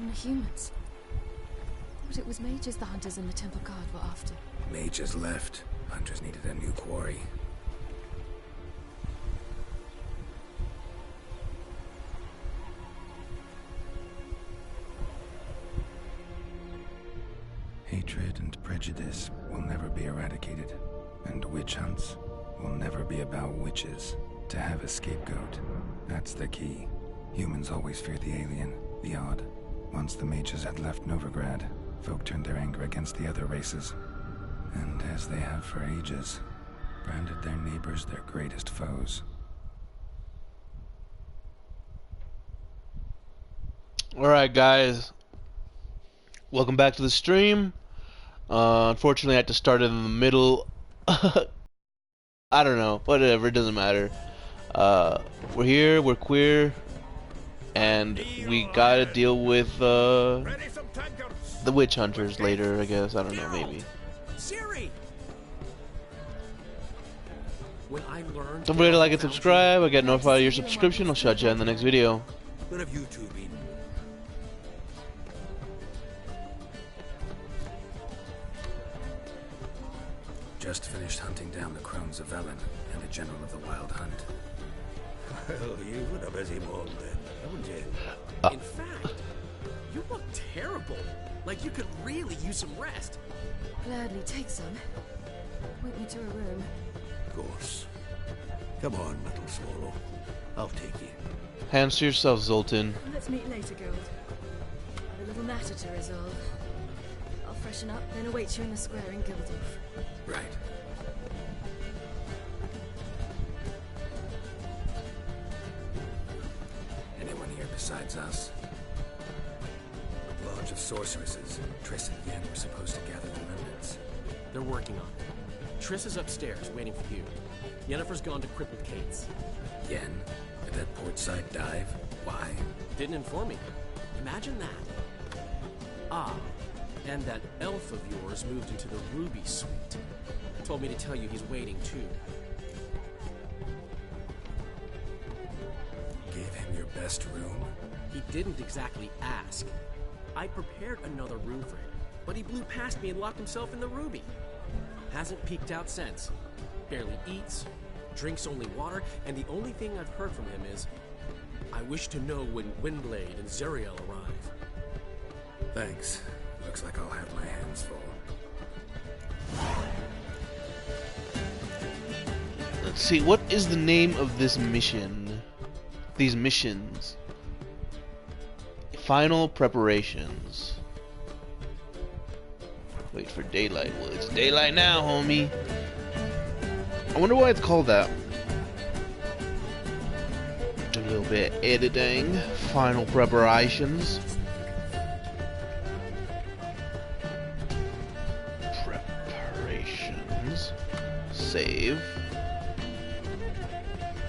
from the humans. Thought it was mages the hunters and the temple guard were after. Mages left. Hunters needed a new quarry. Hatred and prejudice will never be eradicated, and witch hunts will never be about witches. To have a scapegoat, that's the key. Humans always fear the alien, the odd. Once the mages had left Novigrad, folk turned their anger against the other races, and as they have for ages, branded their neighbors their greatest foes. Alright guys, welcome back to the stream. Unfortunately I had to start it in the middle. I don't know, whatever, it doesn't matter. We're here, we're queer, and we gotta deal with the witch hunters later, I guess. I don't know, maybe. Don't forget to like and subscribe. I get notified of your subscription. I'll shut you in the next video. Where have you two been? Just finished hunting down the crones of Velen and the general of the Wild Hunt. Well, you've been a busy one then, haven't you? In fact, you look terrible. Like you could really use some rest. Gladly take some. Point me to a room. Of course. Come on, little swallow. I'll take you. Hands to yourself, Zoltan. Let's meet later, Gold. I've a little matter to resolve. I'll freshen up, then await you in the square in Gildorf. Right. Anyone here besides us? Lodge of Sorceresses. Triss and Yen were supposed to gather the remnants. They're working on it. Triss is upstairs, waiting for you. Yennefer's gone to crippled Kate's. Yen? At that portside dive? Why? Didn't inform me. Imagine that. Ah, and that elf of yours moved into the Ruby Suite. Told me to tell you he's waiting too. Gave him your best room? He didn't exactly ask. I prepared another room for him, but he blew past me and locked himself in the Ruby. Hasn't peeked out since. Barely eats, drinks only water, and the only thing I've heard from him is, I wish to know when Windblade and Zeriel arrive. Thanks. Looks like I'll have my hands full. Let's see, what is the name of this mission? These missions. Final preparations. Wait for daylight. Well, it's daylight now, homie. I wonder why it's called that. Do a little bit of editing. Final preparations. Preparations. Save.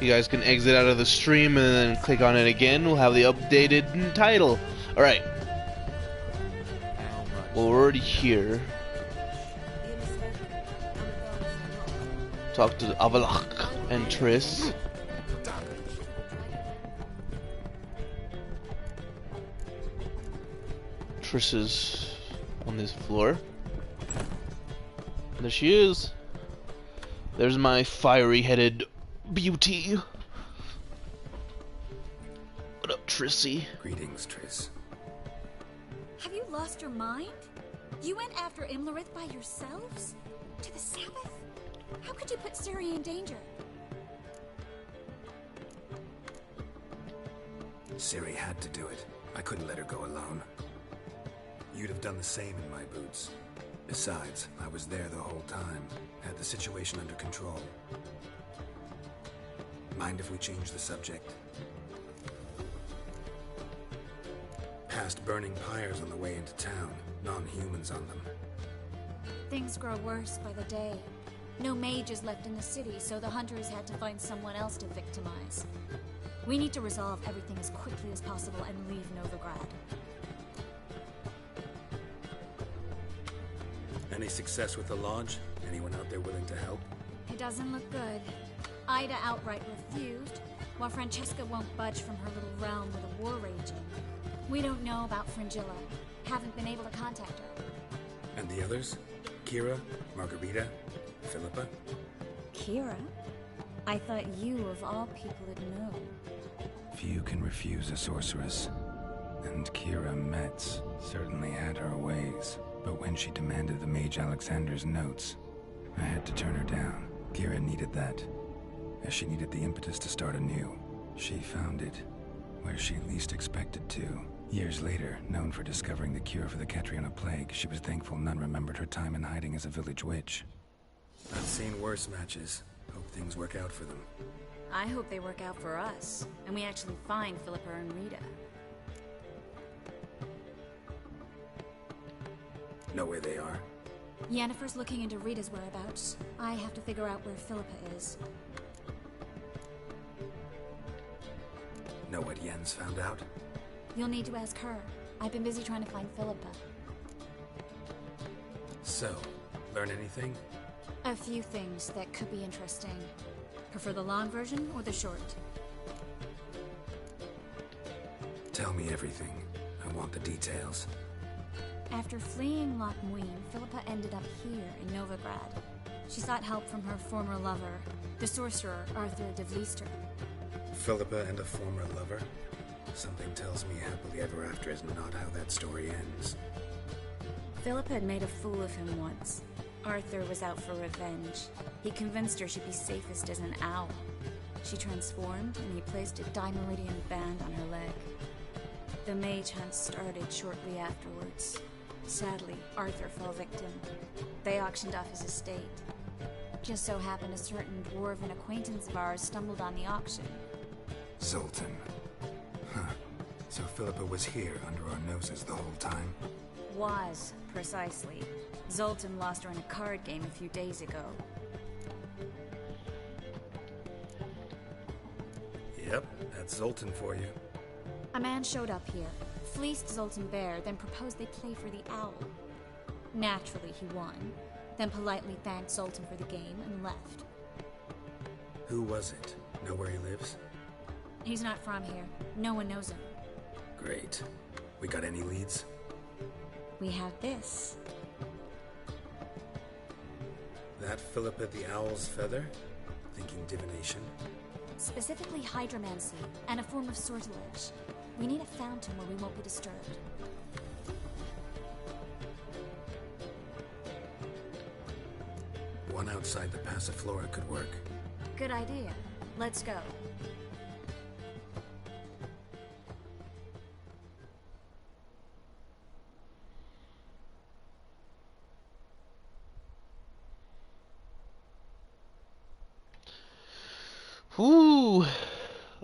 You guys can exit out of the stream and then click on it again. We'll have the updated title. Alright. Well, we're already here. Talk to Avalok and Triss. Triss is on this floor. There she is. There's my fiery-headed beauty. What up, Trissy? Greetings, Triss. Have you lost your mind? You went after Imlerith by yourselves? To the Sabbath? How could you put Ciri in danger? Ciri had to do it. I couldn't let her go alone. You'd have done the same in my boots. Besides, I was there the whole time. Had the situation under control. Mind if we change the subject? Past burning pyres on the way into town. Non-humans on them. Things grow worse by the day. No mages left in the city, so the hunters had to find someone else to victimize. We need to resolve everything as quickly as possible and leave Novigrad. Any success with the lodge? Anyone out there willing to help? It doesn't look good. Ida outright refused, while Francesca won't budge from her little realm with a war raging. We don't know about Fringilla. Haven't been able to contact her. And the others? Kira, Margarita, Philippa? Kira? I thought you, of all people, would know. Few can refuse a sorceress. And Kira Metz certainly had her ways. But when she demanded the Mage Alexander's notes, I had to turn her down. Kira needed that, as she needed the impetus to start anew. She found it where she least expected to. Years later, known for discovering the cure for the Catriona plague, she was thankful none remembered her time in hiding as a village witch. I've seen worse matches. Hope things work out for them. I hope they work out for us, and we actually find Philippa and Rita. Know where they are? Yennefer's looking into Rita's whereabouts. I have to figure out where Philippa is. Know what Yen's found out? You'll need to ask her. I've been busy trying to find Philippa. So, learn anything? A few things that could be interesting. Prefer the long version or the short? Tell me everything. I want the details. After fleeing Loch Muin, Philippa ended up here in Novigrad. She sought help from her former lover, the sorcerer Arthur de Vlister. Philippa and a former lover? Something tells me happily ever after is not how that story ends. Philippa had made a fool of him once. Arthur was out for revenge. He convinced her she'd be safest as an owl. She transformed, and he placed a Dimeridian band on her leg. The mage hunt started shortly afterwards. Sadly, Arthur fell victim. They auctioned off his estate. Just so happened a certain dwarven acquaintance of ours stumbled on the auction. Zoltan. Huh. So Philippa was here under our noses the whole time? Was, precisely. Zoltan lost her in a card game a few days ago. Yep, that's Zoltan for you. A man showed up here, fleeced Zoltan bare, then proposed they play for the owl. Naturally, he won, then politely thanked Zoltan for the game and left. Who was it? Know where he lives? He's not from here. No one knows him. Great. We got any leads? We have this. That Philippa the Owl's feather? Thinking divination? Specifically hydromancy, and a form of sortilege. We need a fountain where we won't be disturbed. One outside the Passiflora could work. Good idea. Let's go. Ooh.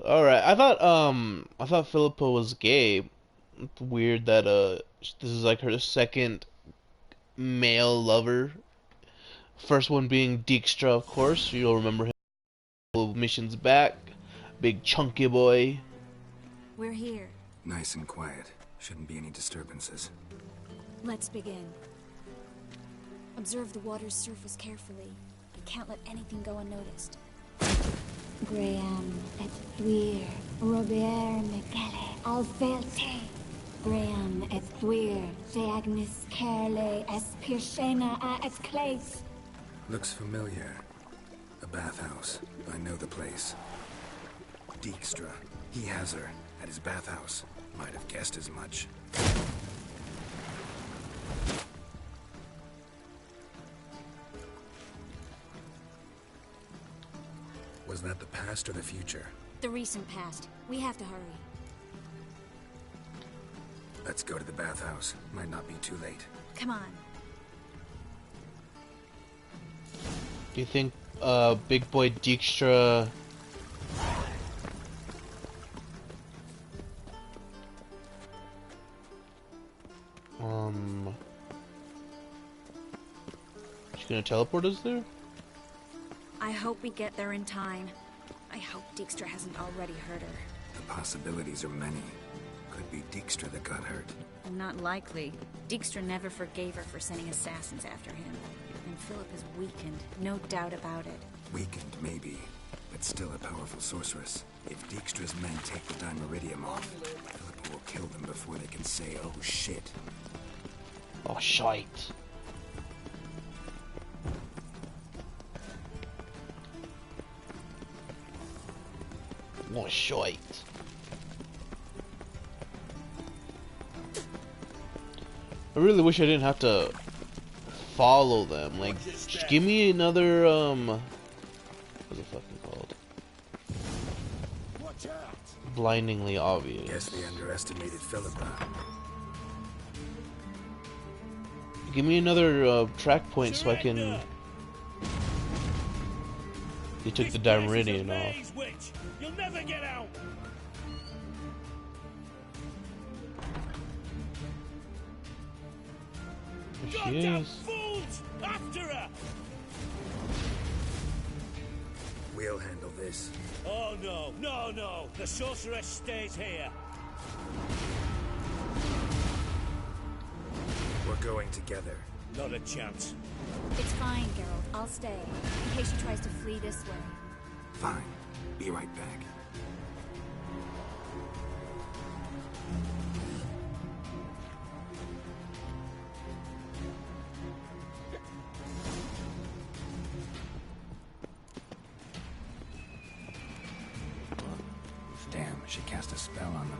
Alright. I thought Philippa was gay. It's weird that this is like her second male lover. First one being Dijkstra, of course. You'll remember him missions back. Big chunky boy. We're here. Nice and quiet. Shouldn't be any disturbances. Let's begin. Observe the water's surface carefully. We can't let anything go unnoticed. Graham et thuir, Robert Micele, Alfelte. Graham et thuir, Ignis Kerle, es Pirshena a es Clace. Looks familiar. A bathhouse. I know the place. Dijkstra. He has her at his bathhouse. Might have guessed as much. Was that the past or the future? The recent past. We have to hurry. Let's go to the bathhouse. Might not be too late. Come on. Do you think big boy Dijkstra she's gonna teleport us there? I hope we get there in time. I hope Dijkstra hasn't already hurt her. The possibilities are many. Could be Dijkstra that got hurt. Not likely. Dijkstra never forgave her for sending assassins after him. And Philip is weakened, no doubt about it. Weakened, maybe, but still a powerful sorceress. If Dijkstra's men take the Dimeridium off, Philippa will kill them before they can say, oh shit. Oh, shite. Oh, shite. I really wish I didn't have to follow them. Like, just give me another, what's it fucking called? Blindingly obvious. Guess they underestimated Philippa. Give me another track point so I can. He took the Dimeridian off. You'll never get out. There she is. Fools! After her! We'll handle this. Oh no, no, no! The sorceress stays here. We're going together. Not a chance. It's fine, Geralt. I'll stay, in case she tries to flee this way. Fine. Be right back. Damn, she cast a spell on them.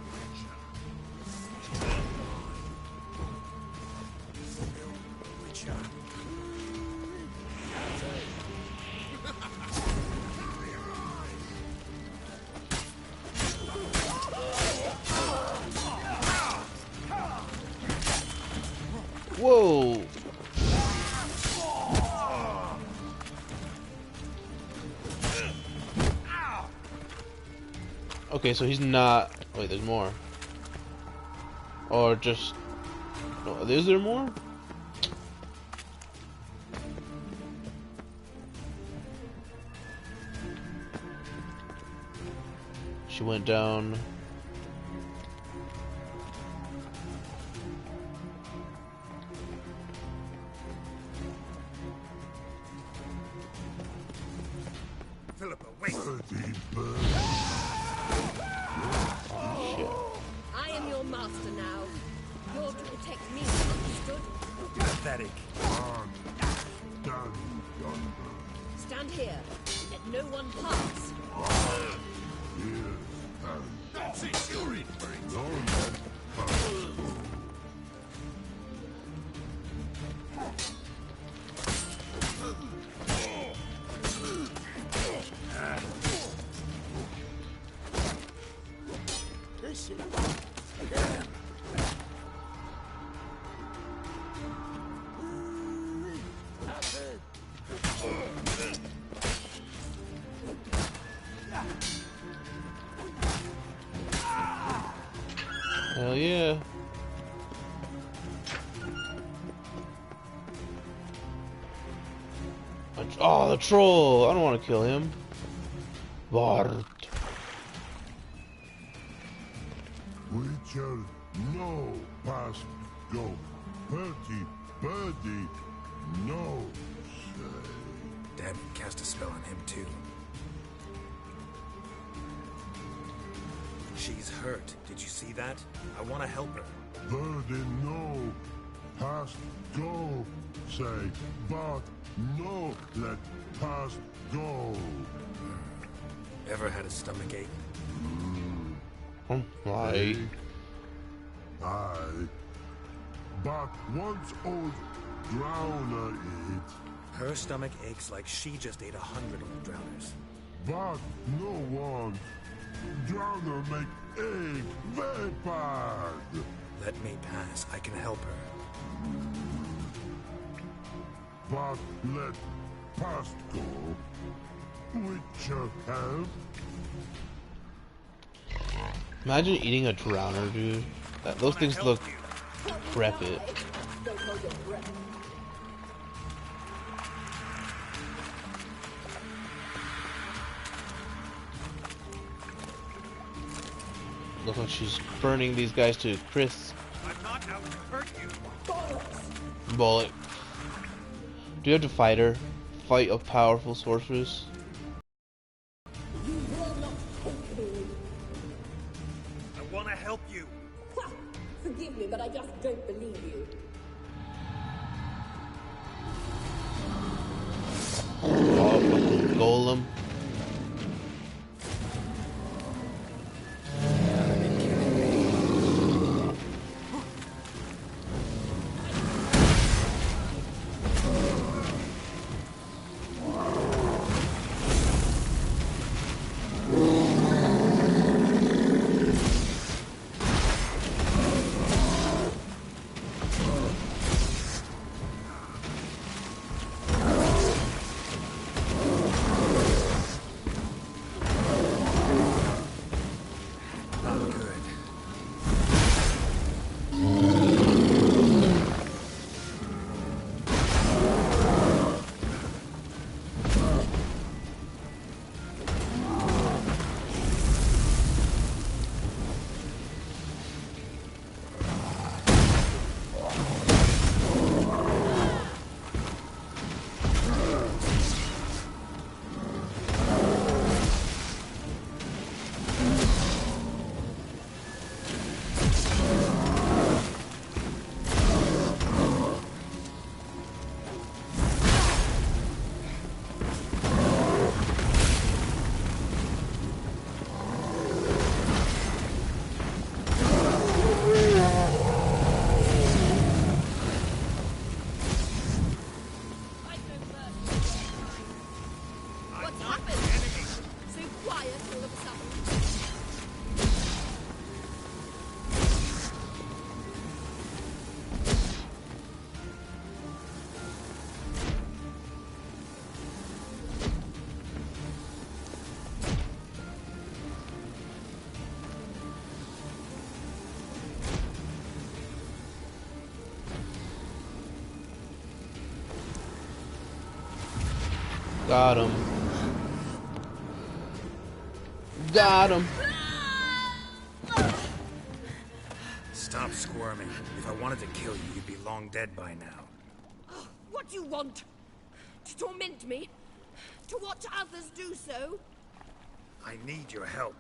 Whoa! Okay, so he's not. Wait, there's more. Or just. No, is there more? She went down. Philippa, wait! I am your master now. You're to protect me, understood? Pathetic. Stand here. Let no one pass. That's it, you're in for Hell yeah. Oh, the troll! I don't want to kill him. Bart. Witcher, no past go. Birdie, no say. Damn it, cast a spell on him too. She's hurt. Did you see that? I want to help her. Birdie, no past go say. But no let past go. Ever had a stomach ache? Why? Aye. But once old drowner eat. Her stomach aches like she just ate 100 old drowners. But no one drowner make egg very bad. Let me pass. I can help her. But let past go. Witcher help. Imagine eating a drowner, dude. Those things look decrepit. Looks like she's burning these guys to crisp. I'm not out to hurt you. Bullet. Do you have to fight her? Fight a powerful sorceress? I want to help you. believe me, but I just don't believe you. Oh, fucking golem. Got him. Got him. Stop squirming. If I wanted to kill you, you'd be long dead by now. Oh, what do you want? To torment me? To watch others do so? I need your help.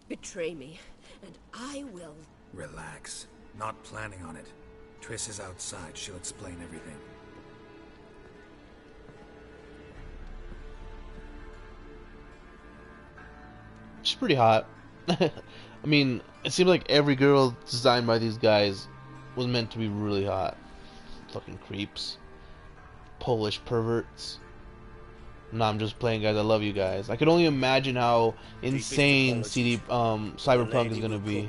Betray me, and I will. Relax. Not planning on it. Triss is outside. She'll explain everything. She's pretty hot. I mean, it seems like every girl designed by these guys was meant to be really hot. Fucking creeps. Polish perverts. No, I'm just playing, guys. I love you guys. I can only imagine how insane Cyberpunk is gonna be.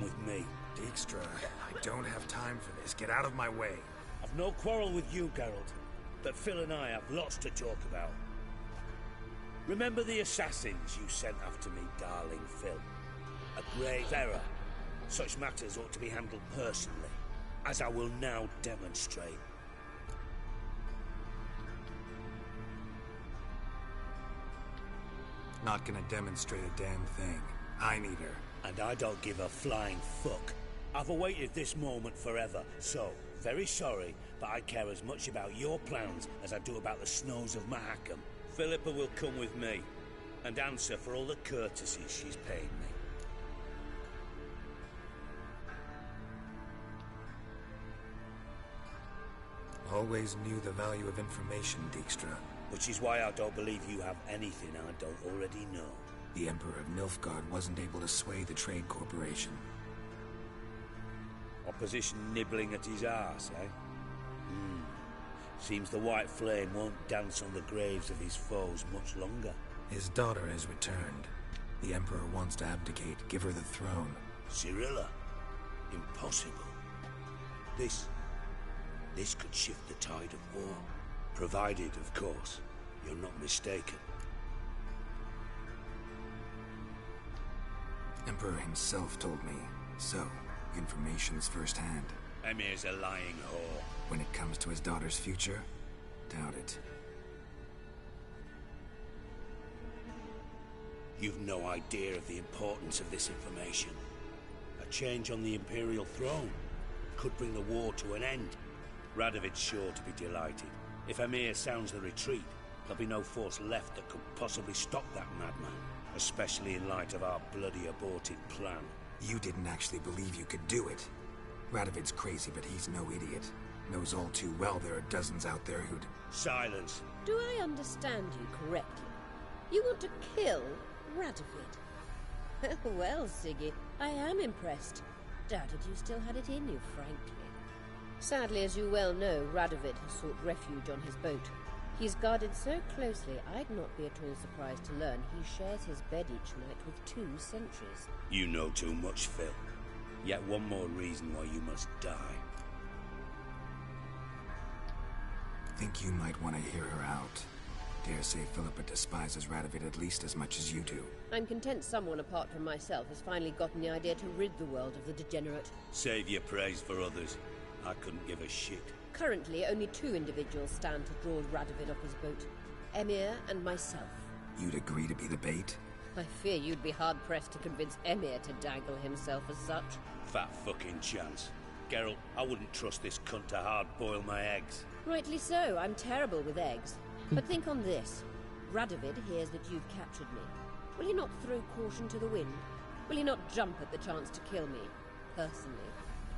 Dijkstra, I don't have time for this. Get out of my way. I've no quarrel with you, Geralt, but Phil and I have lots to talk about. Remember the assassins you sent after me, darling Phil? A grave error. Such matters ought to be handled personally, as I will now demonstrate. Not gonna demonstrate a damn thing. I need her. And I don't give a flying fuck. I've awaited this moment forever, so, very sorry, but I care as much about your plans as I do about the snows of Mahakam. Philippa will come with me, and answer for all the courtesies she's paid me. Always knew the value of information, Dijkstra. Which is why I don't believe you have anything I don't already know. The Emperor of Nilfgaard wasn't able to sway the Trade Corporation. Opposition nibbling at his arse, eh? Seems the White Flame won't dance on the graves of his foes much longer. His daughter has returned. The Emperor wants to abdicate, give her the throne. Cyrilla? Impossible. This could shift the tide of war. Provided, of course, you're not mistaken. Emperor himself told me. So, information's firsthand. Emir's a lying whore. When it comes to his daughter's future, doubt it. You've no idea of the importance of this information. A change on the Imperial throne could bring the war to an end. Radovid's sure to be delighted. If Emir sounds the retreat, there'll be no force left that could possibly stop that madman. Especially in light of our bloody aborted plan. You didn't actually believe you could do it. Radovid's crazy, but he's no idiot. Knows all too well there are dozens out there who'd... Silence. Do I understand you correctly? You want to kill Radovid? Well, Siggy, I am impressed. Doubted you still had it in you, frankly. Sadly, as you well know, Radovid has sought refuge on his boat. He's guarded so closely, I'd not be at all surprised to learn he shares his bed each night with 2 sentries. You know too much, Phil. Yet one more reason why you must die. Think you might want to hear her out. Dare say Philippa despises Radovid at least as much as you do. I'm content someone apart from myself has finally gotten the idea to rid the world of the degenerate. Save your praise for others. I couldn't give a shit. Currently, only 2 individuals stand to draw Radovid off his boat. Emir and myself. You'd agree to be the bait? I fear you'd be hard-pressed to convince Emir to dangle himself as such. Fat fucking chance. Geralt, I wouldn't trust this cunt to hard-boil my eggs. Rightly so, I'm terrible with eggs. But think on this. Radovid hears that you've captured me. Will he not throw caution to the wind? Will he not jump at the chance to kill me, personally,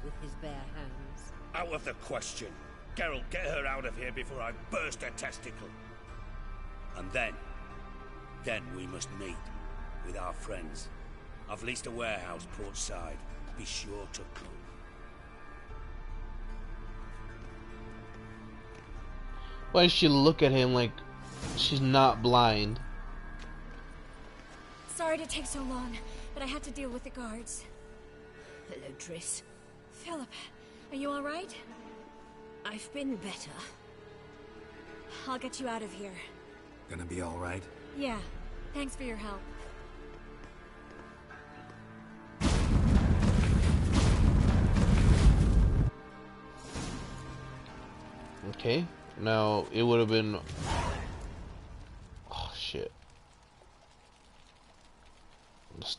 with his bare hands? Out of the question. Geralt, get her out of here before I burst her testicle. And then we must meet with our friends. I've leased a warehouse port side. Be sure to come. Why does she look at him like she's not blind? Sorry to take so long, but I had to deal with the guards. Hello, Triss. Philip, are you all right? I've been better. I'll get you out of here. Gonna be all right? Yeah, thanks for your help. Okay, now it would have been... Oh, shit.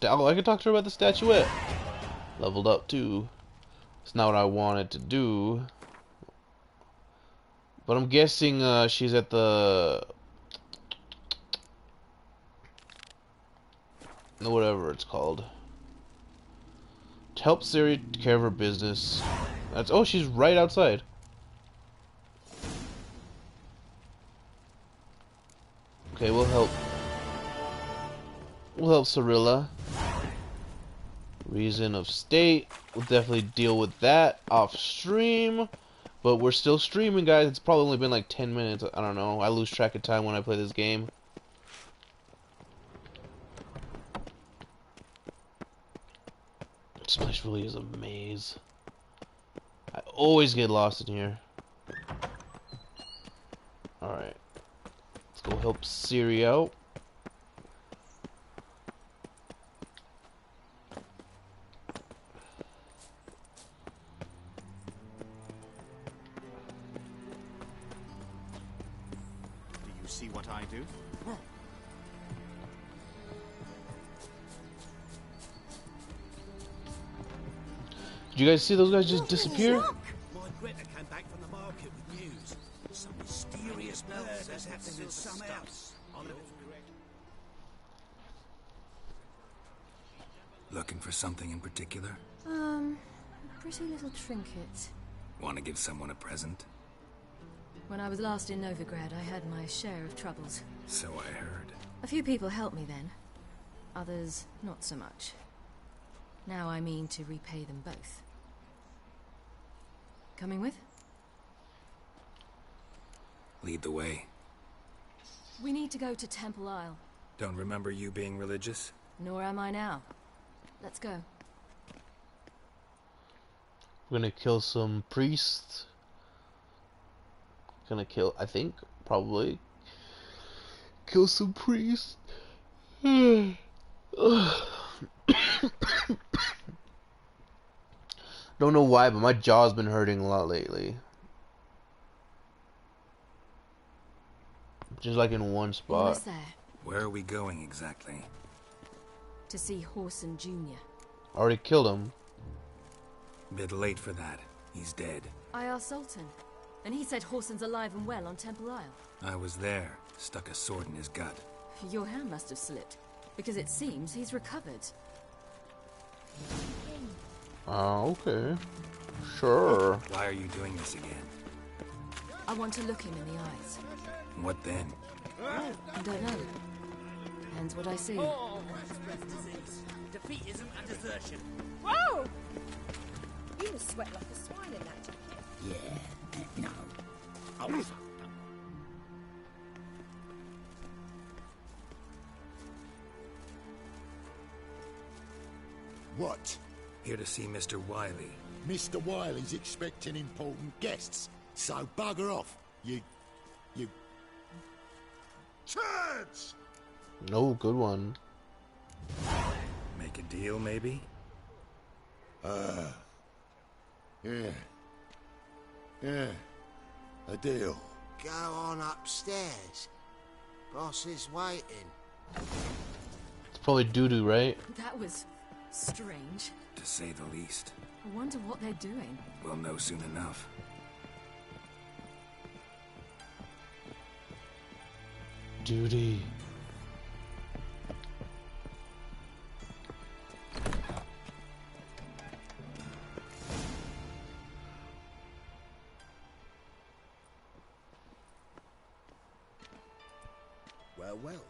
Oh, I could talk to her about the statuette. Leveled up, too. It's not what I wanted to do. But I'm guessing she's at the... whatever it's called. To help Siri take care of her business. That's... Oh, she's right outside. Okay, we'll help. We'll help Cirilla. Reason of state. We'll definitely deal with that off stream. But we're still streaming, guys. It's probably only been like 10 minutes. I don't know. I lose track of time when I play this game. This place really is a maze. I always get lost in here. Alright. Let's go help Siri out. Do you see what I do? Did you guys see those guys just disappear? My Greta came back from the market with news. Some mysterious murders happening in some house. Looking for something in particular? Pretty little trinket. Want to give someone a present? When I was last in Novigrad, I had my share of troubles. So I heard. A few people helped me then. Others, not so much. Now I mean to repay them both. Coming with? Lead the way. We need to go to Temple Isle. Don't remember you being religious? Nor am I now. Let's go. We're gonna kill some priests. Gonna kill, I think, probably. Kill some priests. Don't know why, but my jaw's been hurting a lot lately. Just like in one spot. Almost there. Where are we going exactly? To see Horson Jr. Already killed him. Bit late for that. He's dead. I asked Sultan. And he said Horson's alive and well on Temple Isle. I was there, stuck a sword in his gut. Your hand must have slipped, because it seems he's recovered. Okay. Sure. Why are you doing this again? I want to look him in the eyes. What then? I don't know. Depends what I see. Defeatism and desertion. Whoa! You must sweat like a swine in that jacket. Yeah, no. Oh, What? Here to see Mr. Wiley. Mr. Wiley's expecting important guests, so bugger off, you... Turds! No, good one. Make a deal, maybe? Yeah. A deal. Go on upstairs. Boss is waiting. It's probably doo-doo, right? That was strange. To say the least. I wonder what they're doing. We'll know soon enough. Duty. well.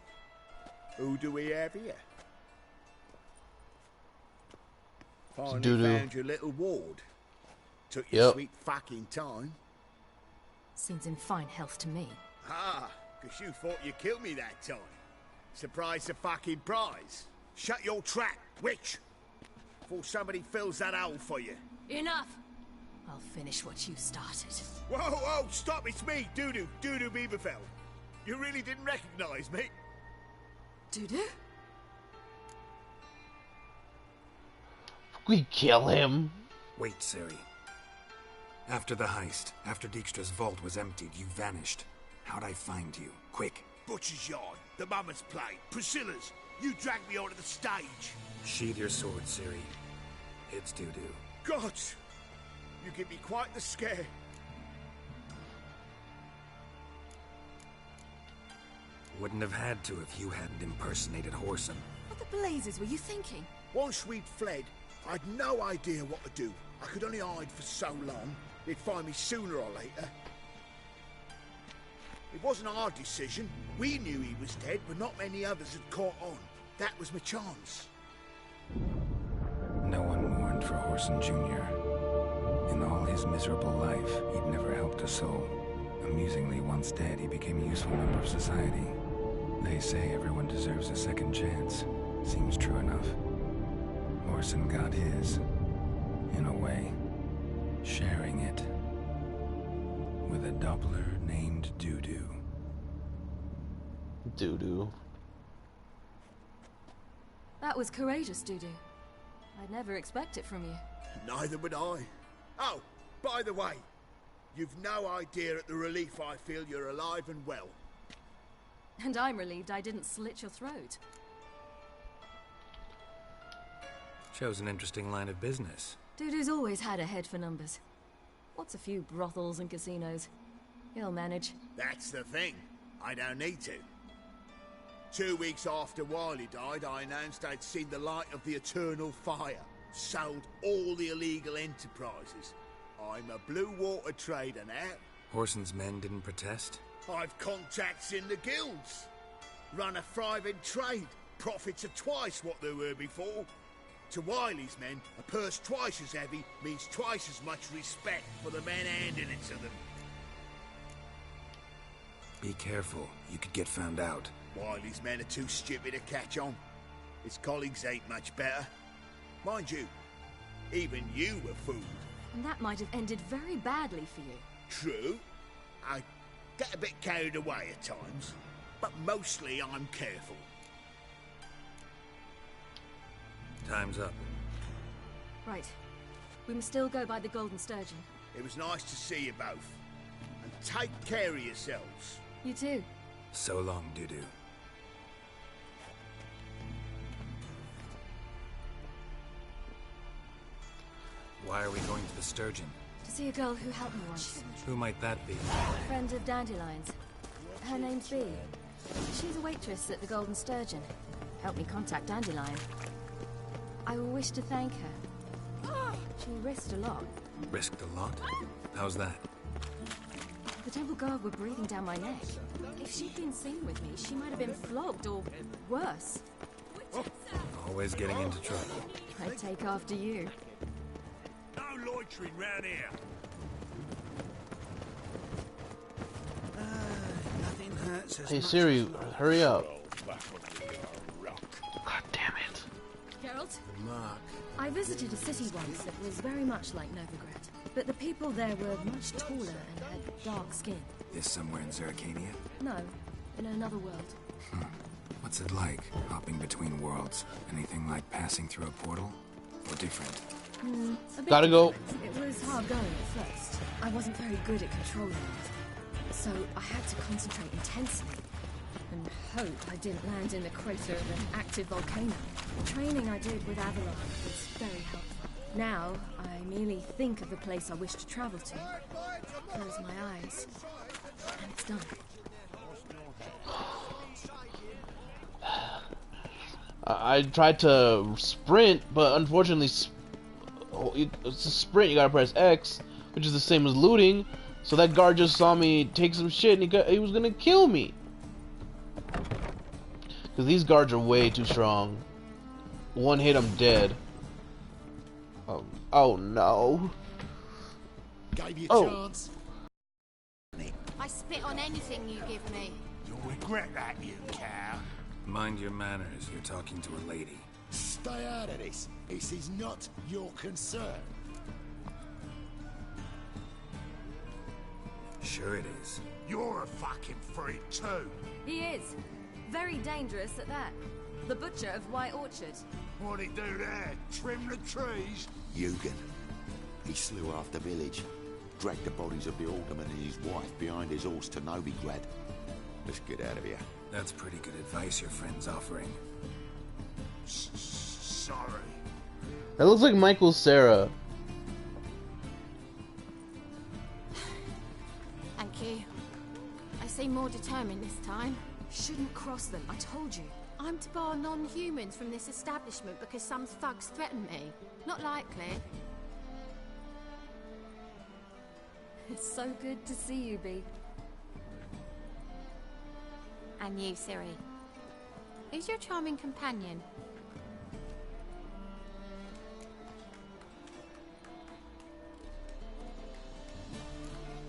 Who do we have here? Finally Doo-doo. found your little ward. Took your sweet fucking time. Seems in fine health to me. Ah, because you thought you killed me that time. Surprise the fucking prize. Shut your trap, witch. Before somebody fills that hole for you. Enough! I'll finish what you started. Whoa, stop, it's me, Doo-doo Beaverfell. You really didn't recognize me? Doo-doo? We kill him. Wait, Ciri. After the heist, after Dijkstra's vault was emptied, you vanished. How'd I find you? Quick. Butcher's Yard, the Mama's Plate, Priscilla's. You dragged me onto the stage. Sheathe your sword, Ciri. It's Doo-doo. God! You give me quite the scare. Wouldn't have had to if you hadn't impersonated Whoreson. What the blazes were you thinking? Once we'd fled, I'd no idea what to do. I could only hide for so long. They'd find me sooner or later. It wasn't our decision. We knew he was dead, but not many others had caught on. That was my chance. No one mourned for Whoreson Jr. In all his miserable life, he'd never helped a soul. Amusingly, once dead, he became a useful member of society. They say everyone deserves a second chance. Seems true enough. Whoreson got his, in a way, sharing it with a Doppler named Doo-doo. Doo-doo. That was courageous, Doo-doo. I'd never expect it from you. Neither would I. Oh, by the way, you've no idea at the relief I feel you're alive and well. And I'm relieved I didn't slit your throat. Chose an interesting line of business. Doo-doo's always had a head for numbers. What's a few brothels and casinos? He'll manage. That's the thing. I don't need to. 2 weeks after Wiley died, I announced I'd seen the light of the eternal fire. Sold all the illegal enterprises. I'm a blue water trader now. Whoreson's men didn't protest? I've contacts in the guilds. Run a thriving trade. Profits are twice what they were before. To Wiley's men, a purse twice as heavy means twice as much respect for the men handing it to them. Be careful. You could get found out. Wiley's men are too stupid to catch on. His colleagues ain't much better. Mind you, even you were fooled. And that might have ended very badly for you. True. I get a bit carried away at times, but mostly I'm careful. Time's up. Right. We must still go by the Golden Sturgeon. It was nice to see you both. And take care of yourselves. You too. So long, Doo-doo. Why are we going to the Sturgeon? To see a girl who helped me once. Who might that be? A friend of Dandelion's. Her name's Bee. She's a waitress at the Golden Sturgeon. Helped me contact Dandelion. I wish to thank her. She risked a lot. Risked a lot? How's that? The temple guard were breathing down my neck. If she'd been seen with me, she might have been flogged or worse. Always getting into trouble. I'd take after you. No loitering round here. Nothing hurts as Hey much Siri, as hurry up. God damn it. Geralt, Mark. I visited a city once that was very much like Novigrad, but the people there were much taller and had dark skin. This somewhere in Zeracania? No, in another world. What's it like, hopping between worlds? Anything like passing through a portal? Or different? A bit Gotta go. different. It was hard going at first. I wasn't very good at controlling it, so I had to concentrate intensely and hope I didn't land in the crater of an active volcano. The training I did with Avalon was very helpful. Now, I merely think of the place I wish to travel to, close my eyes, and it's done. I tried to sprint, but unfortunately, it's a sprint. You gotta press X, which is the same as looting. So that guard just saw me take some shit, and he was gonna kill me. Cause these guards are way too strong. One hit, I'm dead. Oh no. Gave you a chance. I spit on anything you give me. You'll regret that, you cow. Mind your manners, you're talking to a lady. Stay out of this. This is not your concern. Sure it is. You're a fucking freak too. He is. Very dangerous at that. The butcher of White Orchard. What'd he do there? Trim the trees? Eugen. He slew half the village. Dragged the bodies of the alderman and his wife behind his horse to Novigrad. Let's get out of here. That's pretty good advice your friend's offering. Sorry. That looks like Michael Cera. Thank you. I seem more determined this time. Shouldn't cross them, I told you. I'm to bar non-humans from this establishment because some thugs threaten me. Not likely. It's so good to see you, Bee. And you, Siri. Who's your charming companion?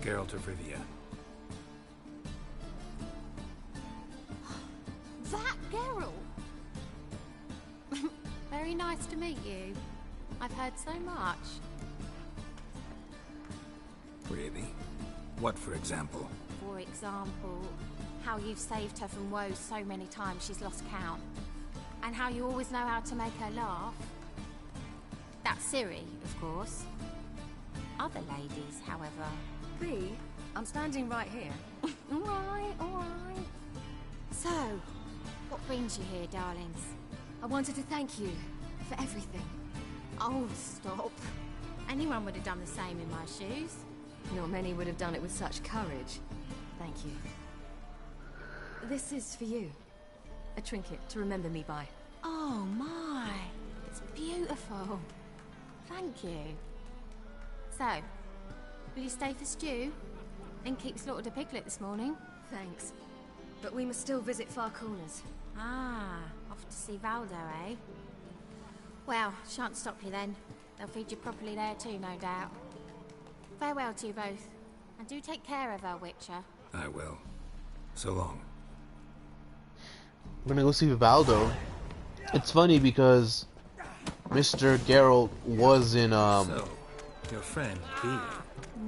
Geralt of Rivia. That Geralt! Very nice to meet you. I've heard so much. Really? What, for example? For example, how you've saved her from woes so many times she's lost count. And how you always know how to make her laugh. That's Siri, of course. Other ladies, however... Bee, I'm standing right here. Alright, alright. So, what brings you here, darlings? I wanted to thank you for everything. Oh, stop. Anyone would have done the same in my shoes. Not many would have done it with such courage. Thank you. This is for you. A trinket to remember me by. Oh my, it's beautiful. Thank you. So, will you stay for stew? And keep slaughtered a piglet this morning? Thanks. But we must still visit Far Corners. Ah, off to see Valdo, eh? Well, shan't stop you then. They'll feed you properly there too, no doubt. Farewell to you both. And do take care of her, Witcher. I will. So long. I'm gonna go see Valdo. It's funny because Mr. Geralt was in So, your friend, Bee.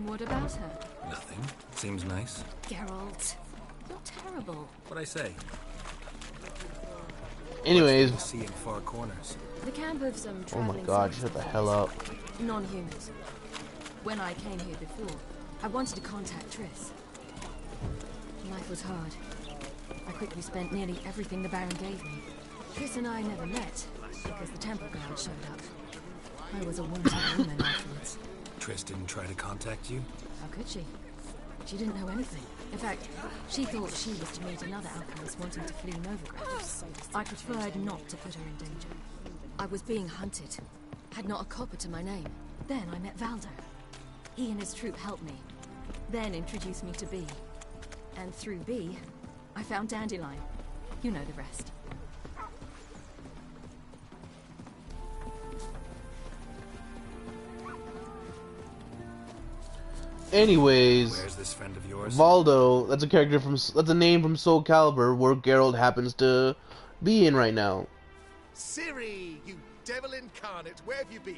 What about her? Nothing. Seems nice. Geralt, you're terrible. What'd I say? Anyways. What's there to see in Far Corners? The camp of some Oh my traveling god, circus shut the boys. hell up. Non-humans. When I came here before, I wanted to contact Triss. Life was hard. I quickly spent nearly everything the Baron gave me. Triss and I never met, because the temple guard showed up. I was a wanted woman afterwards. Triss didn't try to contact you? How could she? She didn't know anything. In fact, she thought she was to meet another alchemist wanting to flee Novigrad. I preferred not to put her in danger. I was being hunted. Had not a copper to my name. Then I met Valdo. He and his troop helped me. Then introduced me to B. And through B, I found Dandelion. You know the rest. Anyways, where's this friend of yours? Valdo, that's a name from Soul Calibur, where Geralt happens to be in right now. Ciri, you devil incarnate, where have you been?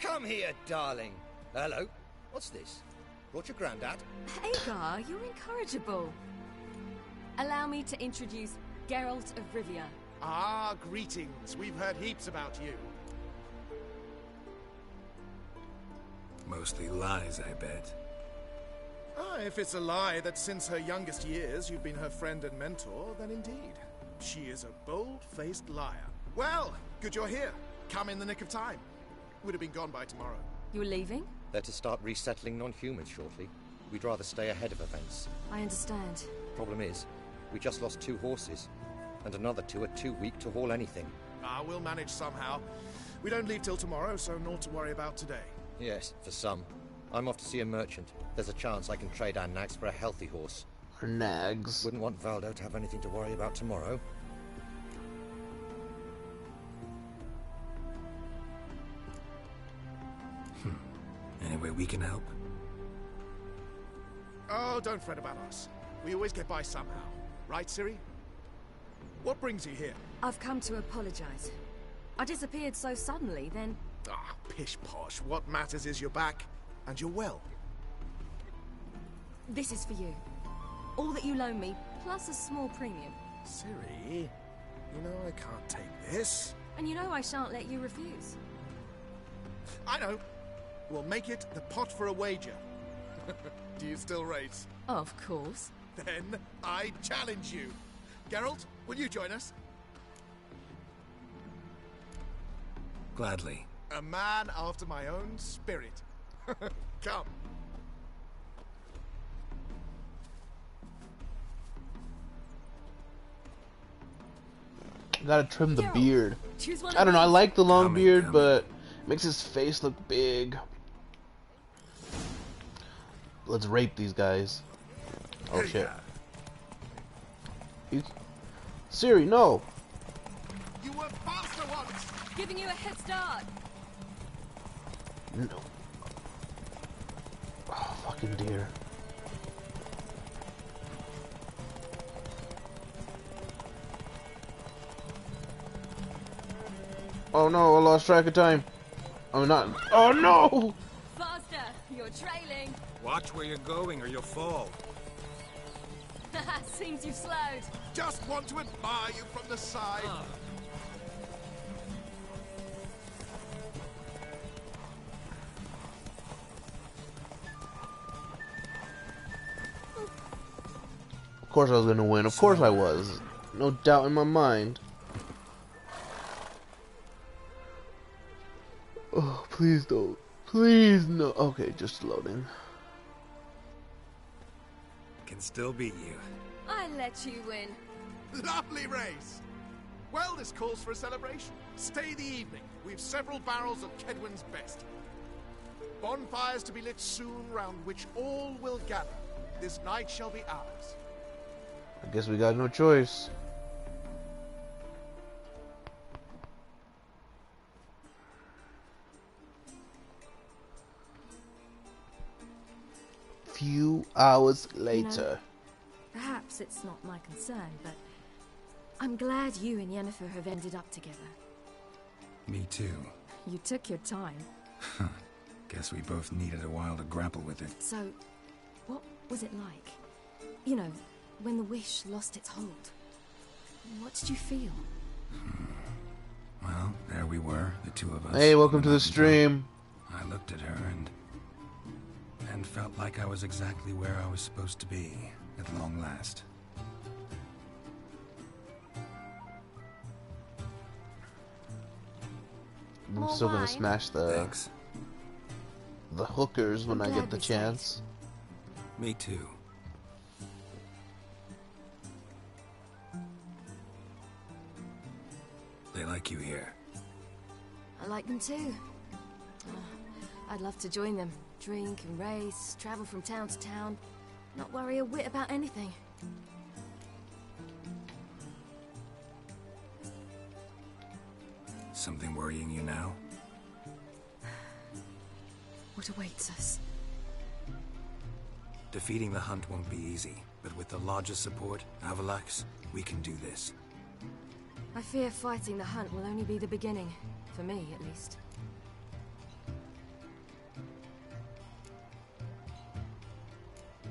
Come here, darling. Hello. What's this? Brought your granddad? Agar, you're incorrigible. Allow me to introduce Geralt of Rivia. Ah, greetings. We've heard heaps about you. Mostly lies, I bet. Ah, if it's a lie that since her youngest years you've been her friend and mentor, then indeed. She is a bold-faced liar. Well, good you're here. Come in the nick of time. Would have been gone by tomorrow. You're leaving? They're to start resettling non-humans shortly. We'd rather stay ahead of events. I understand. Problem is, we just lost 2 horses, and another 2 are too weak to haul anything. Ah, we'll manage somehow. We don't leave till tomorrow, so naught to worry about today. Yes, for some. I'm off to see a merchant. There's a chance I can trade our nags for a healthy horse. Her nags. Wouldn't want Valdo to have anything to worry about tomorrow. Any way we can help? Oh, don't fret about us. We always get by somehow. Right, Ciri? What brings you here? I've come to apologize. I disappeared so suddenly, then... Ah, pish-posh. What matters is you're back, and you're well. This is for you. All that you loan me, plus a small premium. Ciri, you know I can't take this. And you know I shan't let you refuse. I know. We'll make it the pot for a wager. Do you still race? Of course. Then I challenge you. Geralt, will you join us? Gladly. A man after my own spirit. Come. Gotta trim the beard. Choose one I don't know, I like the long Coming, beard, coming. but it makes his face look big. Let's rape these guys. Oh shit. Ciri, no! You were faster once. Giving you a head start. No. Oh, fucking dear. Oh no, I lost track of time. I'm not. Oh no! Faster, you're trailing. Watch where you're going or you'll fall. Seems you've slowed. Just want to admire you from the side. Of course I was gonna win. Of course I was. No doubt in my mind. Oh, please don't. Please no. Okay, just loading. Can still beat you. I let you win. Lovely race. Well, this calls for a celebration. Stay the evening. We've several barrels of Kedwin's best. Bonfires to be lit soon, round which all will gather. This night shall be ours. I guess we got no choice. Few hours later. Perhaps it's not my concern, but I'm glad you and Yennefer have ended up together. Me too. You took your time. Guess we both needed a while to grapple with it. So, what was it like? You know, when the wish lost its hold. What did you feel? Well, there we were, the two of us. Hey, welcome to the stream. I looked at her and felt like I was exactly where I was supposed to be, at long last. I'm still gonna smash the... Thanks. the hookers when I glad get the we stayed. chance. Me too. They like you here. I like them too. I'd love to join them. Drink and race, travel from town to town. Not worry a whit about anything. Something worrying you now? What awaits us? Defeating the hunt won't be easy, but with the Lodge's support, Avalax, we can do this. I fear fighting the hunt will only be the beginning. For me, at least.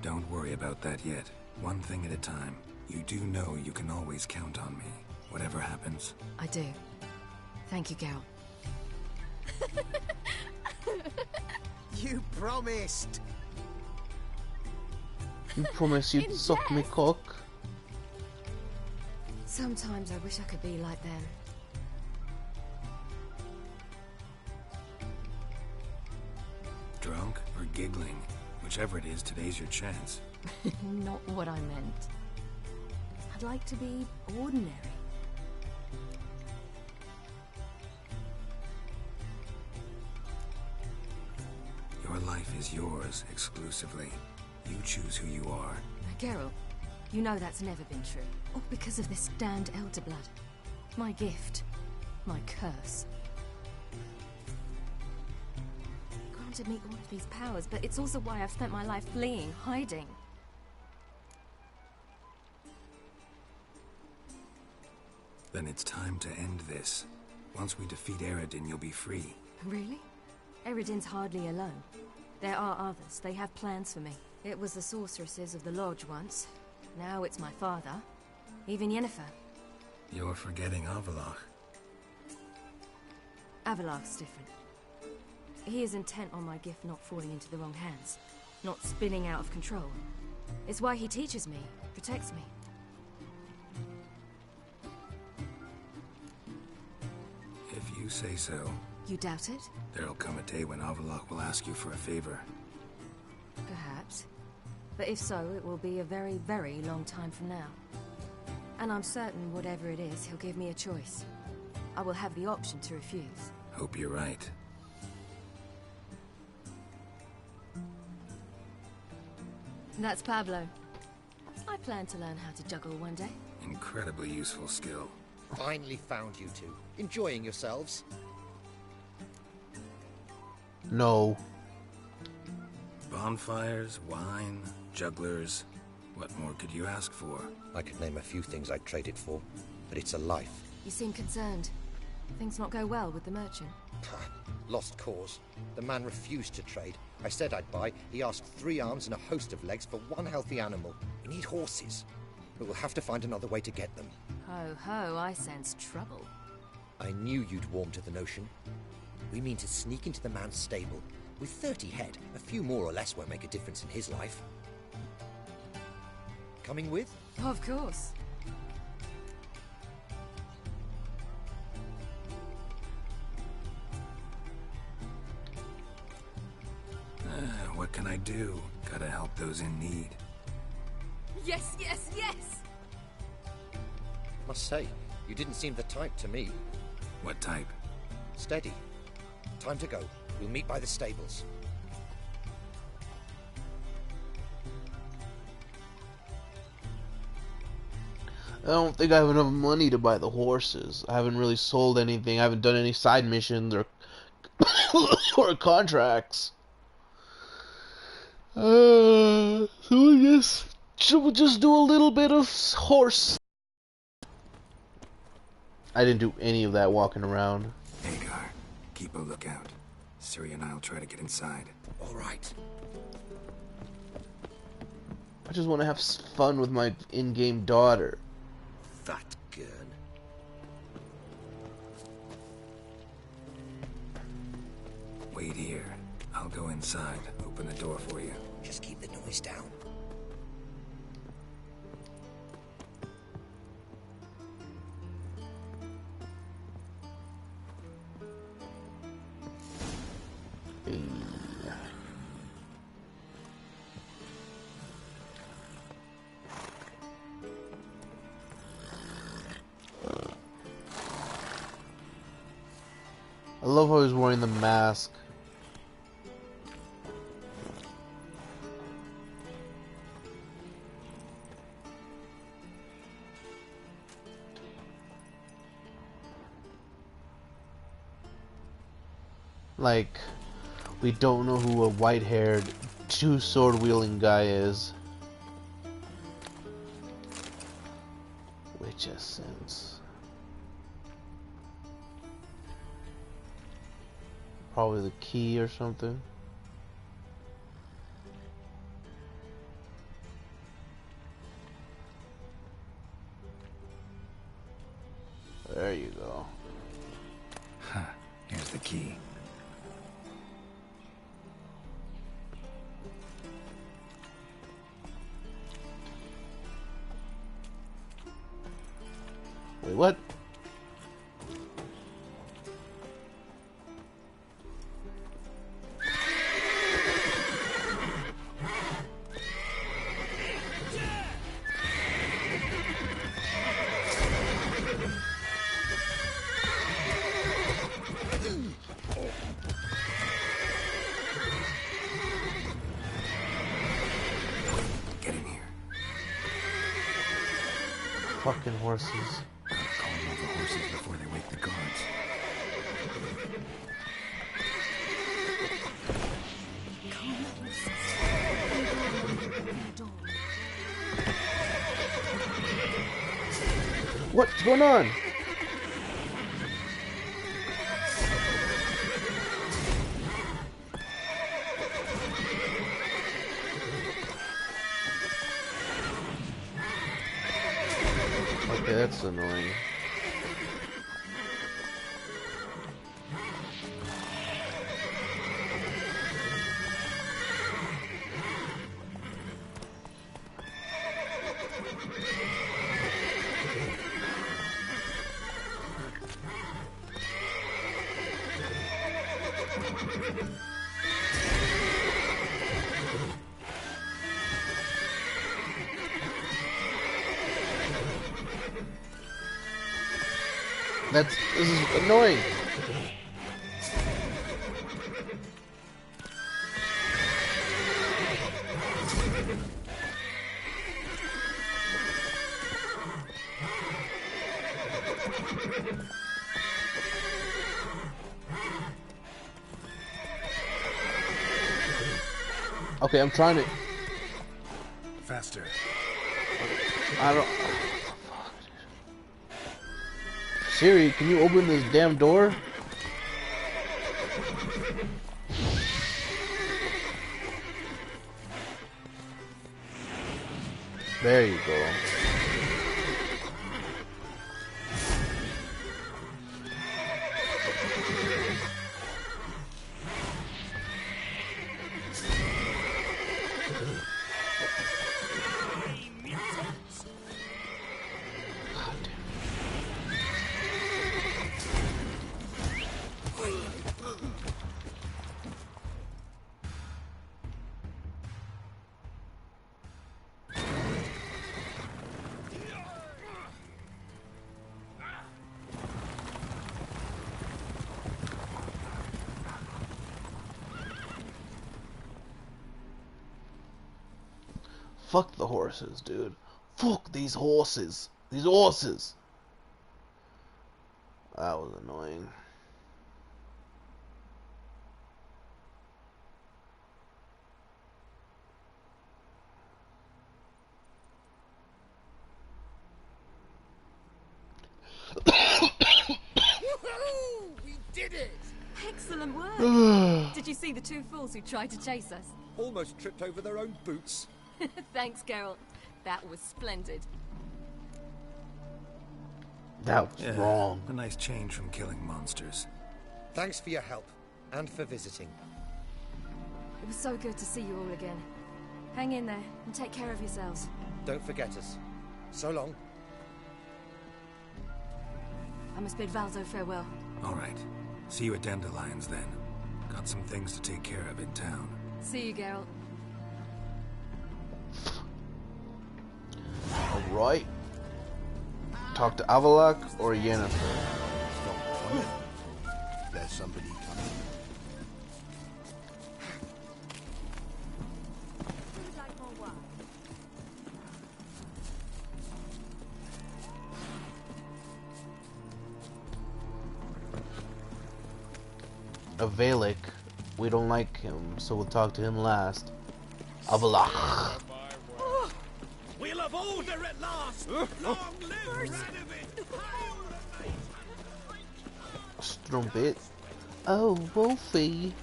Don't worry about that yet. One thing at a time. You do know you can always count on me, whatever happens. I do. Thank you, Geralt. You promised! You promised you'd suck me cock. Sometimes I wish I could be like them. Drunk or giggling, whichever it is, today's your chance. Not what I meant. I'd like to be ordinary. Your life is yours exclusively. You choose who you are. Now, Geralt, you know that's never been true. All because of this damned elder blood. My gift. My curse. Granted me all of these powers, but it's also why I've spent my life fleeing, hiding. Then it's time to end this. Once we defeat Eredin, you'll be free. Really? Eredin's hardly alone. There are others. They have plans for me. It was the sorceresses of the Lodge once. Now it's my father. Even Yennefer. You're forgetting Avallac'h. Avallac'h's different. He is intent on my gift not falling into the wrong hands. Not spinning out of control. It's why he teaches me, protects me. If you say so. You doubt it? There'll come a day when Avallac'h will ask you for a favor. Perhaps. But if so, it will be a very, very long time from now. And I'm certain whatever it is, he'll give me a choice. I will have the option to refuse. Hope you're right. That's Pablo. I plan to learn how to juggle one day. Incredibly useful skill. Finally found you two. Enjoying yourselves? No. Bonfires, wine, jugglers. What more could you ask for? I could name a few things I'd trade it for, but it's a life. You seem concerned. Things not go well with the merchant. Lost cause. The man refused to trade. I said I'd buy. He asked 3 arms and a host of legs for 1 healthy animal. We need horses. But we'll have to find another way to get them. Ho ho, I sense trouble. I knew you'd warm to the notion. We mean to sneak into the man's stable. With 30 head, a few more or less won't make a difference in his life. Coming with? Of course. What can I do? Gotta help those in need. Yes, yes, yes! Must say, you didn't seem the type to me. What type? Steady. Time to go. We'll meet by the stables. I don't think I have enough money to buy the horses. I haven't really sold anything. I haven't done any side missions or or contracts. So I guess should we just do a little bit of horse? I didn't do any of that walking around. Hagar, keep a lookout. Ciri and I'll try to get inside. All right. I just want to have fun with my in-game daughter. Fat gurn. Wait here. I'll go inside. Open the door for you. Just keep the noise down. love how he's wearing the mask. Like, we don't know who a white-haired, two-sword-wielding guy is. Witch essence. Probably the key or something. There you go. Huh. Here's the key. Wait, what? Get in here. Fucking horses. Calling all the horses before they wake the guards. What's going on? Okay, that's annoying. This is annoying. Okay, I'm trying to. Faster. I don't. Siri, can you open this damn door? There you go. Fuck the horses, dude. Fuck these horses. These horses. That was annoying. We did it! Excellent work! Did you see the two fools who tried to chase us? Almost tripped over their own boots. Thanks, Geralt. That was splendid. That was wrong. A nice change from killing monsters. Thanks for your help, and for visiting. It was so good to see you all again. Hang in there, and take care of yourselves. Don't forget us. So long. I must bid Valdo farewell. All right. See you at Dandelions then. Got some things to take care of in town. See you, Geralt. Alright. Talk to Avalok or Yennefer. there's somebody coming. Who'd like more wine? A Valak. We don't like him, so we'll talk to him last. Avalach. We'll have order at last! Long live Radovid! Strumpet. Oh, Wolfie.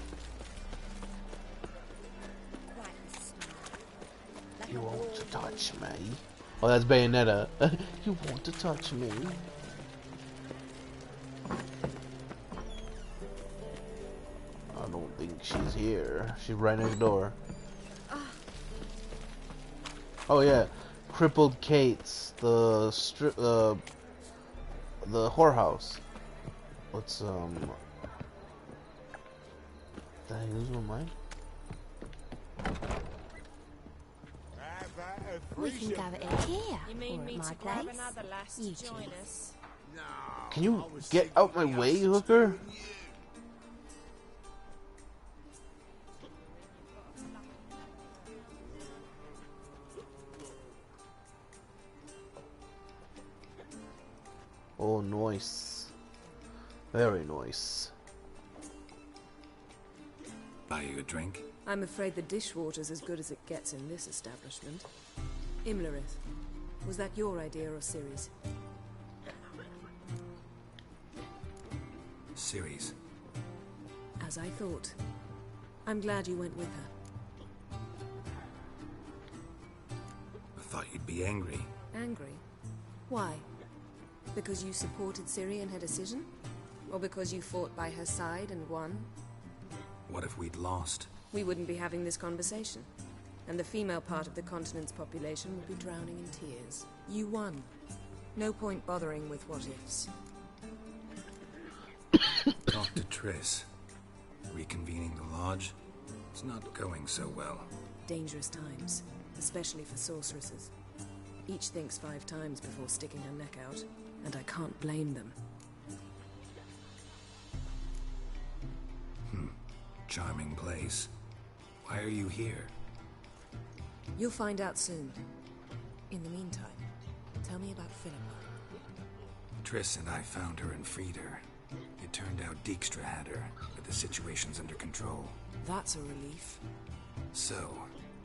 You want to touch me? Oh, that's Bayonetta. You want to touch me? I don't think she's here. She's right next door. Oh yeah, crippled Kate's the whorehouse. Let's Dang, lose my mind. We can gather it here. You mean or me at my to grab place. another lass to join us? Can you get out my way, hooker? Oh, nice. Very nice. Buy you a drink? I'm afraid the dishwater's as good as it gets in this establishment. Imlerith, was that your idea or Ciri's? Series. As I thought. I'm glad you went with her. I thought you'd be angry. Angry? Why? Because you supported Ciri in her decision? Or because you fought by her side and won? What if we'd lost? We wouldn't be having this conversation. And the female part of the continent's population would be drowning in tears. You won. No point bothering with what-ifs. Talk to Triss. Reconvening the lodge? It's not going so well. Dangerous times, especially for sorceresses. Each thinks 5 times before sticking her neck out, and I can't blame them. Charming place. Why are you here? You'll find out soon. In the meantime, tell me about Philippa. Triss and I found her and freed her. It turned out Dijkstra had her, but the situation's under control. That's a relief. So,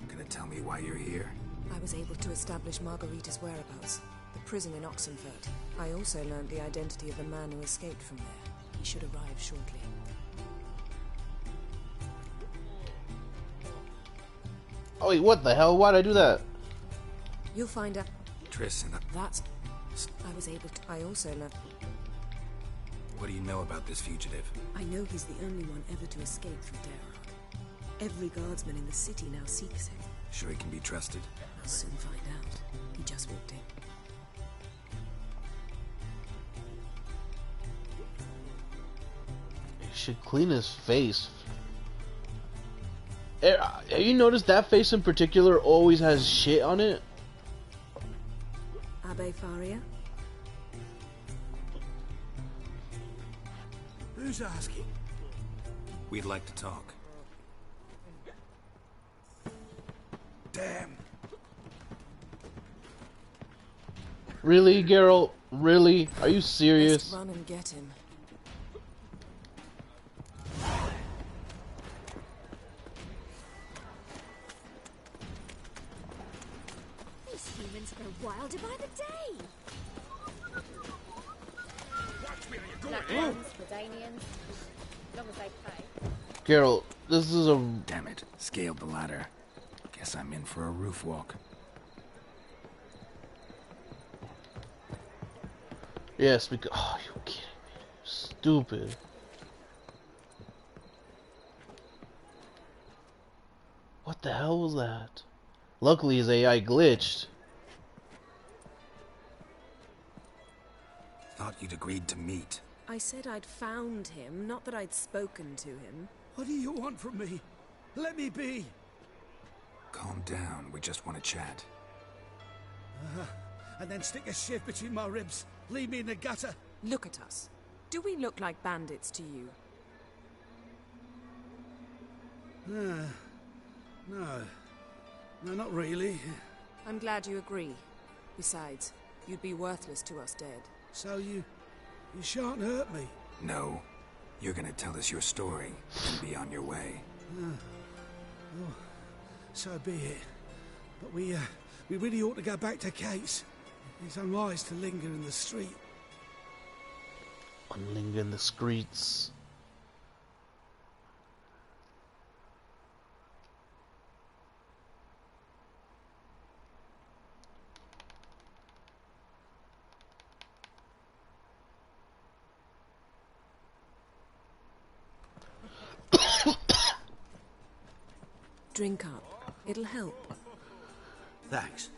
gonna tell me why you're here? I was able to establish Margarita's whereabouts, the prison in Oxenfurt. I also learned the identity of the man who escaped from there. He should arrive shortly. Oh wait, what the hell? Why'd I do that? You'll find out. Triss and That's... I was able to... I also learned... What do you know about this fugitive? I know he's the only one ever to escape through Darrock. Every guardsman in the city now seeks him. Sure he can be trusted? I'll soon find out. He just walked in. You should clean his face. Have you noticed that face in particular always has shit on it? Abbe Faria? Who's asking? We'd like to talk. Damn. Really, Geralt? Really? Are you serious? Let's run and get him. These humans grow wilder by the day. Latvians, Redanians, as long as they pay. Geralt, this is a... Damn it. Scaled the ladder. Guess I'm in for a roof walk. Yes, because... Oh, you kidding me? Stupid. What the hell was that? Luckily his AI glitched. Thought you'd agreed to meet. I said I'd found him, not that I'd spoken to him. What do you want from me? Let me be. Calm down. We just want to chat. And then stick a shiv between my ribs. Leave me in the gutter. Look at us. Do we look like bandits to you? No, not really. I'm glad you agree. Besides, you'd be worthless to us dead. So you shan't hurt me? No. You're gonna tell us your story and be on your way. Oh, so be it. But we really ought to go back to Kate's. It's unwise to linger in the street. Linger in the streets. Drink up. It'll help. Thanks.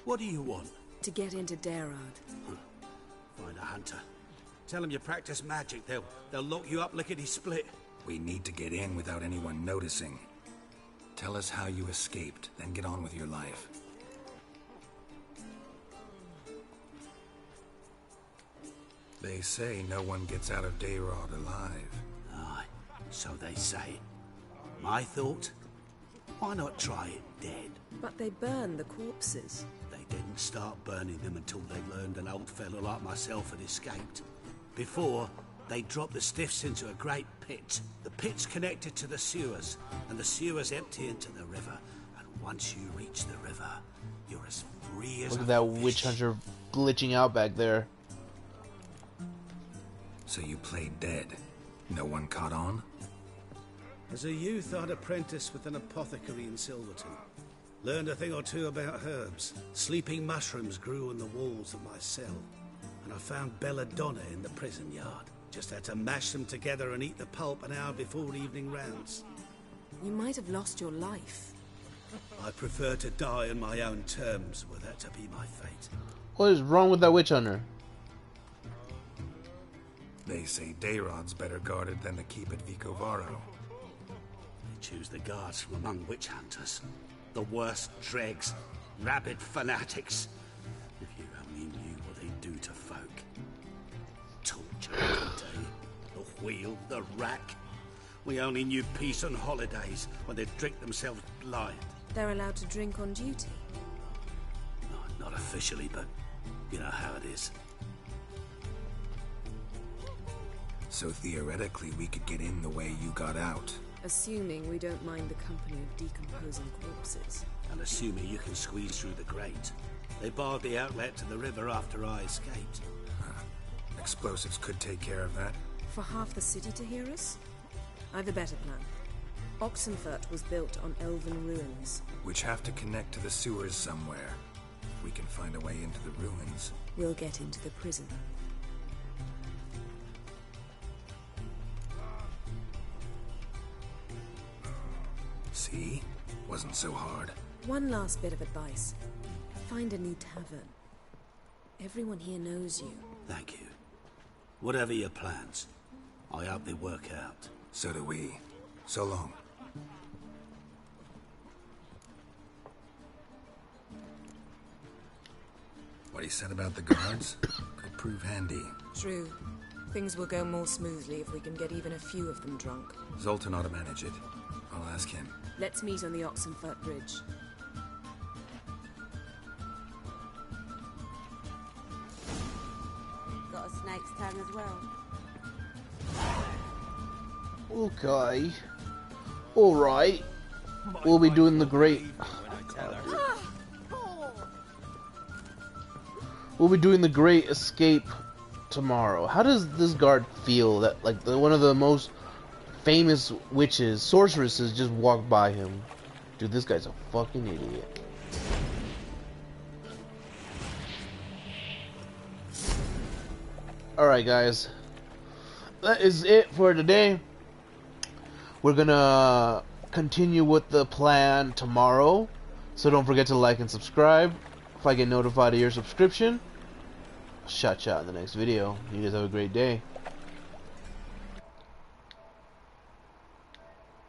What do you want? To get into Darad. Find a hunter. Tell them you practice magic. They'll lock you up lickety-split. We need to get in without anyone noticing. Tell us how you escaped, then get on with your life. They say no one gets out of Darad alive. Aye, so they say. My thought? Why not try it dead? But they burn the corpses. They didn't start burning them until they learned an old fellow like myself had escaped. Before, they dropped the stiffs into a great pit. The pit's connected to the sewers, and the sewers empty into the river. And once you reach the river, you're as free as Look a at that fish. witch hunter glitching out back there. So you played dead. No one caught on? As a youth, I'd apprenticed with an apothecary in Silverton. Learned a thing or two about herbs. Sleeping mushrooms grew on the walls of my cell. And I found belladonna in the prison yard. Just had to mash them together and eat the pulp an hour before evening rounds. You might have lost your life. I prefer to die on my own terms, were that to be my fate. What is wrong with that witch hunter? They say Darod's better guarded than the keep at Vicovaro. They choose the guards from among witch hunters. The worst dregs, rabid fanatics. If you only knew what they do to folk. Torture every day. The wheel, the rack. We only knew peace on holidays when they'd drink themselves blind. They're allowed to drink on duty. Not officially, but you know how it is. So theoretically, we could get in the way you got out. Assuming we don't mind the company of decomposing corpses. And assuming you can squeeze through the grate. They barred the outlet to the river after I escaped. Explosives could take care of that. For half the city to hear us? I've a better plan. Oxenfurt was built on elven ruins. Which have to connect to the sewers somewhere. If we can find a way into the ruins. We'll get into the prison. See? Wasn't so hard. One last bit of advice. Find a new tavern. Everyone here knows you. Thank you. Whatever your plans, I hope they work out. So do we. So long. What he said about the guards could prove handy. True. Things will go more smoothly if we can get even a few of them drunk. Zoltan ought to manage it. I'll ask him. Let's meet on the Oxenfurt Bridge. Got a snake's tongue as well. Okay. Alright. We'll be doing the great... We'll be doing the great escape tomorrow. How does this guard feel that, like, one of the most famous witches, sorceresses, just walked by him? Dude, this guy's a fucking idiot. Alright, guys. That is it for today. We're gonna continue with the plan tomorrow. So don't forget to like and subscribe. If I get notified of your subscription, I'll shout you out in the next video. You guys have a great day.